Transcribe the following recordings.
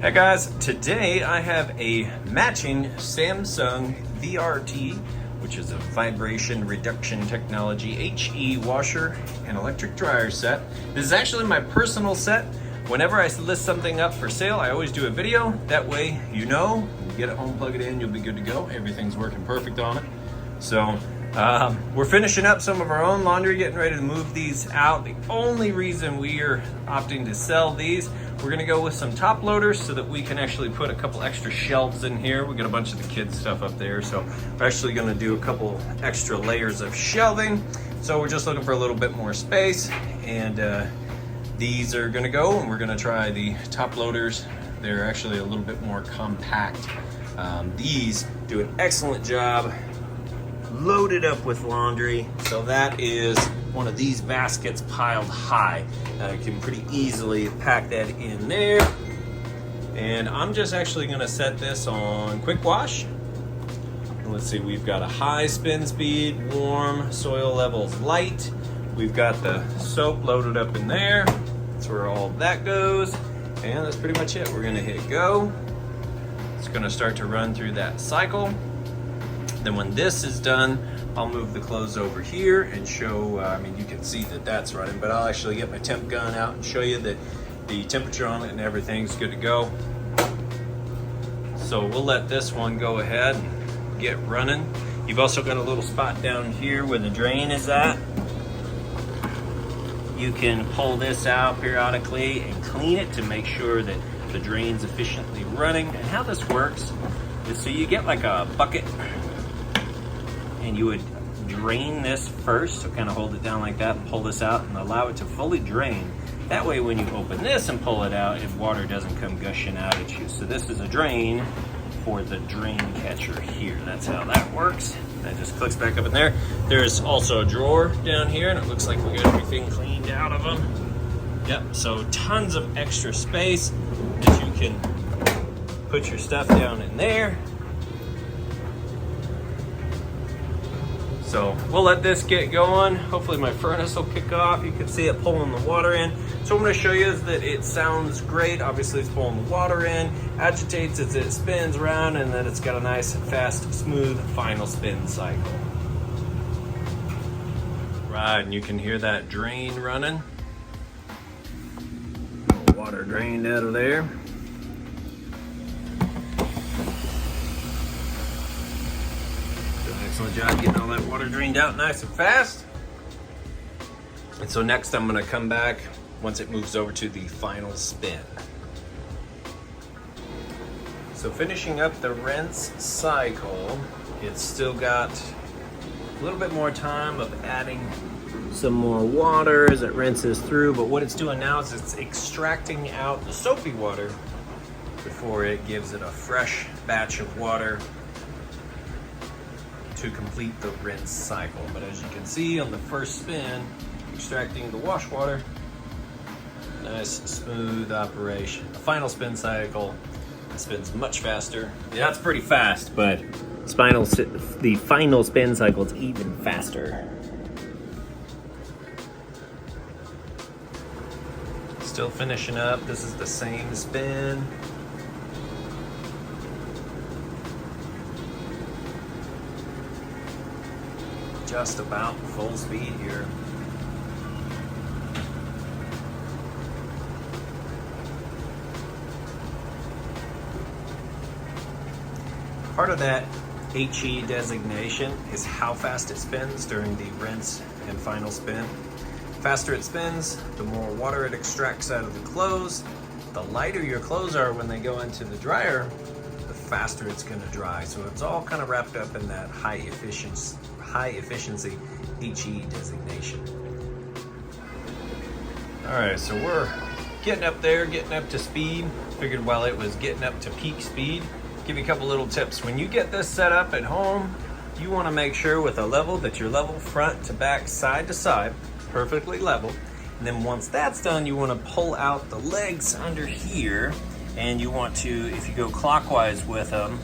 Hey guys, today I have a matching Samsung VRT, which is a vibration reduction technology HE washer and electric dryer set. This is actually my personal set. Whenever I list something up for sale, I always do a video. That way you know, you get it home, plug it in, you'll be good to go. Everything's working perfect on it. So we're finishing up some of our own laundry, getting ready to move these out. The only reason we are opting to sell these, we're gonna go with some top loaders so that we can actually put a couple extra shelves in here. We got a bunch of the kids stuff up there, so we're actually gonna do a couple extra layers of shelving. So we're just looking for a little bit more space, and these are gonna go, and we're gonna try the top loaders. They're actually a little bit more compact. These do an excellent job loaded up with laundry. So that is one of these baskets piled high. I can pretty easily pack that in there. And I'm just actually gonna set this on quick wash. And let's see, we've got a high spin speed, warm, soil levels light. We've got the soap loaded up in there. That's where all that goes. And that's pretty much it. We're gonna hit go. It's gonna start to run through that cycle. Then when this is done, I'll move the clothes over here and show, I mean, you can see that that's running, but I'll actually get my temp gun out and show you that the temperature on it and everything's good to go. So we'll let this one go ahead and get running. You've also got a little spot down here where the drain is at. You can pull this out periodically and clean it to make sure that the drain's efficiently running. And how this works is, so you get like a bucket, and you would drain this first, so kind of hold it down like that and pull this out and allow it to fully drain. That way when you open this and pull it out, if water doesn't come gushing out at you. So this is a drain for the drain catcher here. That's how that works. That just clicks back up in there. There's also a drawer down here, and it looks like we got everything cleaned out of them. Yep, so tons of extra space that you can put your stuff down in there. So we'll let this get going. Hopefully my furnace will kick off. You can see it pulling the water in. So what I'm gonna show you is that it sounds great. Obviously it's pulling the water in, agitates as it spins around, and then it's got a nice, fast, smooth final spin cycle. Right, and you can hear that drain running. Water drained out of there. Excellent job getting all that water drained out nice and fast. And so next I'm gonna come back once it moves over to the final spin. So finishing up the rinse cycle, it's still got a little bit more time of adding some more water as it rinses through, but what it's doing now is it's extracting out the soapy water before it gives it a fresh batch of water to complete the rinse cycle. But as you can see on the first spin, extracting the wash water, nice smooth operation. The final spin cycle spins much faster. Yeah, that's pretty fast, but the final spin cycle is even faster. Still finishing up. This is the same spin. Just about full speed here. Part of that HE designation is how fast it spins during the rinse and final spin. The faster it spins, the more water it extracts out of the clothes. The lighter your clothes are when they go into the dryer, the faster it's gonna dry. So it's all kind of wrapped up in that high efficiency HE designation. All right, so we're getting up there, getting up to speed. Figured while it was getting up to peak speed, give you a couple little tips. When you get this set up at home, you wanna make sure with a level that you're level front to back, side to side, perfectly level. And then once that's done, you wanna pull out the legs under here, and you want to, if you go clockwise with them,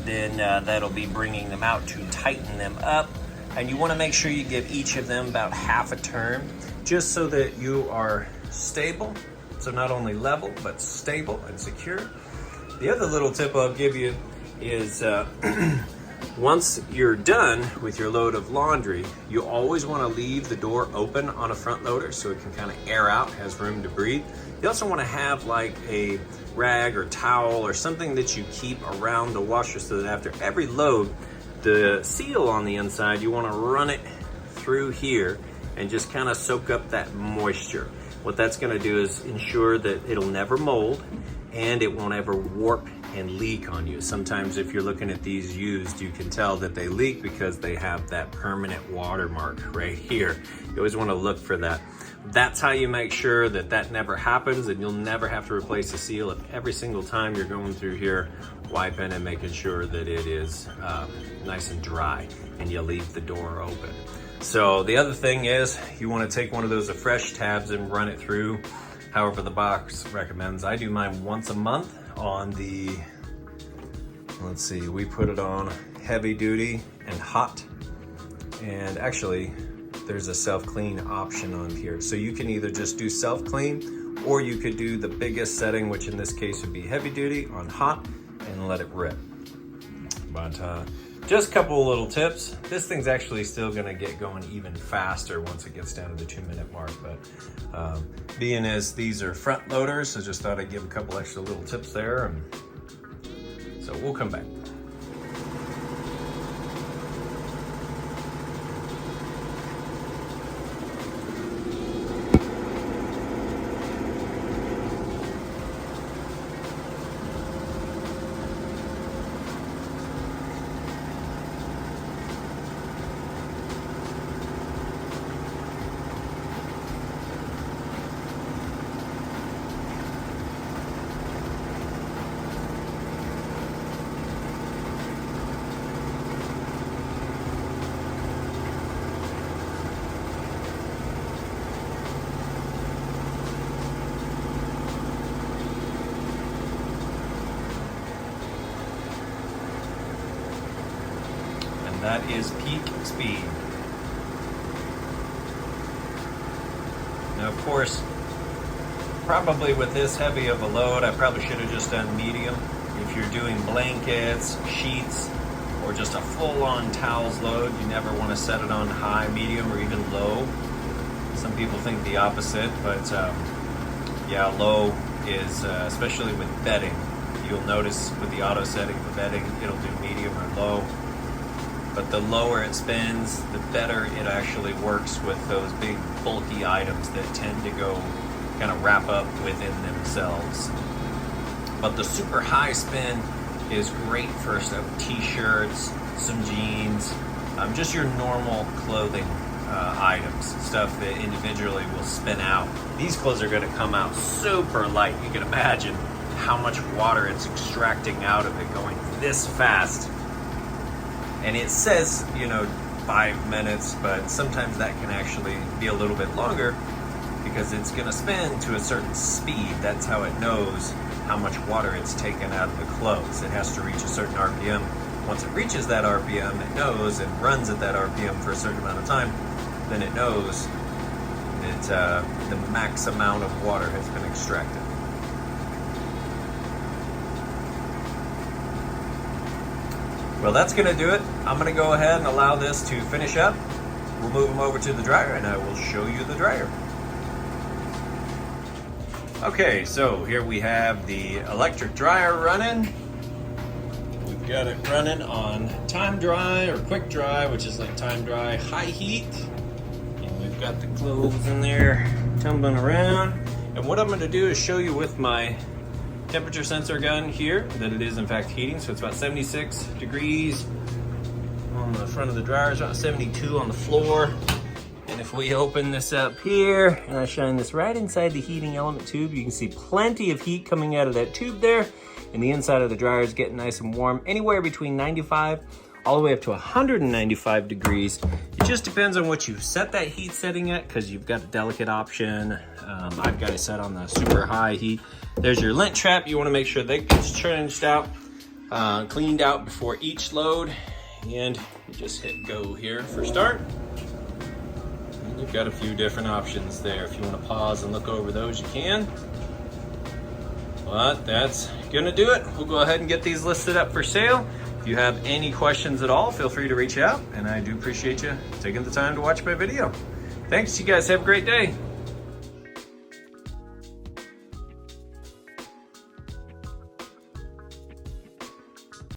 then that'll be bringing them out to tighten them up. And you wanna make sure you give each of them about half a turn, just so that you are stable. So not only level, but stable and secure. The other little tip I'll give you is once you're done with your load of laundry, you always want to leave the door open on a front loader so it can kind of air out, has room to breathe. You also want to have like a rag or towel or something that you keep around the washer so that after every load, the seal on the inside, you want to run it through here and just kind of soak up that moisture. What that's going to do is ensure that it'll never mold and it won't ever warp and leak on you. Sometimes if you're looking at these used, you can tell that they leak because they have that permanent watermark right here. You always want to look for that. That's how you make sure that that never happens, and you'll never have to replace the seal if every single time you're going through here, wiping and making sure that it is nice and dry, and you leave the door open. So the other thing is you want to take one of those fresh tabs and run it through however the box recommends. I do mine once a month on the, let's see, we put it on heavy duty and hot, and actually there's a self-clean option on here. So you can either just do self-clean, or you could do the biggest setting, which in this case would be heavy duty on hot, and let it rip. But just a couple of little tips. This thing's actually still gonna get going even faster once it gets down to the 2-minute mark. But being as these are front loaders, I just thought I'd give a couple extra little tips there. And so we'll come back. That is peak speed. Now, of course, probably with this heavy of a load, I probably should have just done medium. If you're doing blankets, sheets, or just a full-on towels load, you never want to set it on high, medium, or even low. Some people think the opposite, but yeah, low is, especially with bedding. You'll notice with the auto setting for bedding, it'll do medium or low. But the lower it spins, the better it actually works with those big bulky items that tend to go kind of wrap up within themselves. But the super high spin is great for stuff, t-shirts, some jeans, just your normal clothing items, stuff that individually will spin out. These clothes are gonna come out super light. You can imagine how much water it's extracting out of it going this fast. And it says, 5 minutes, but sometimes that can actually be a little bit longer because it's gonna spin to a certain speed. That's how it knows how much water it's taken out of the clothes. It has to reach a certain RPM. Once it reaches that RPM, it knows and runs at that RPM for a certain amount of time, then it knows that the max amount of water has been extracted. Well, that's gonna do it. I'm gonna go ahead and allow this to finish up. We'll move them over to the dryer and I will show you the dryer. Okay, so here we have the electric dryer running. We've got it running on time dry or quick dry, which is like time dry high heat. And we've got the clothes in there tumbling around. And what I'm gonna do is show you with my temperature sensor gun here that it is in fact heating. So it's about 76 degrees on the front of the dryer, it's about 72 on the floor. And if we open this up here and I shine this right inside the heating element tube, you can see plenty of heat coming out of that tube there. And the inside of the dryer is getting nice and warm, anywhere between 95 all the way up to 195 degrees. It just depends on what you've set that heat setting at, because you've got a delicate option. I've got it set on the super high heat. There's your lint trap. You want to make sure that gets changed out, cleaned out before each load. And you just hit go here for start. And you've got a few different options there. If you want to pause and look over those, you can. But that's gonna do it. We'll go ahead and get these listed up for sale. If you have any questions at all, feel free to reach out, and I do appreciate you taking the time to watch my video. Thanks, you guys have a great day.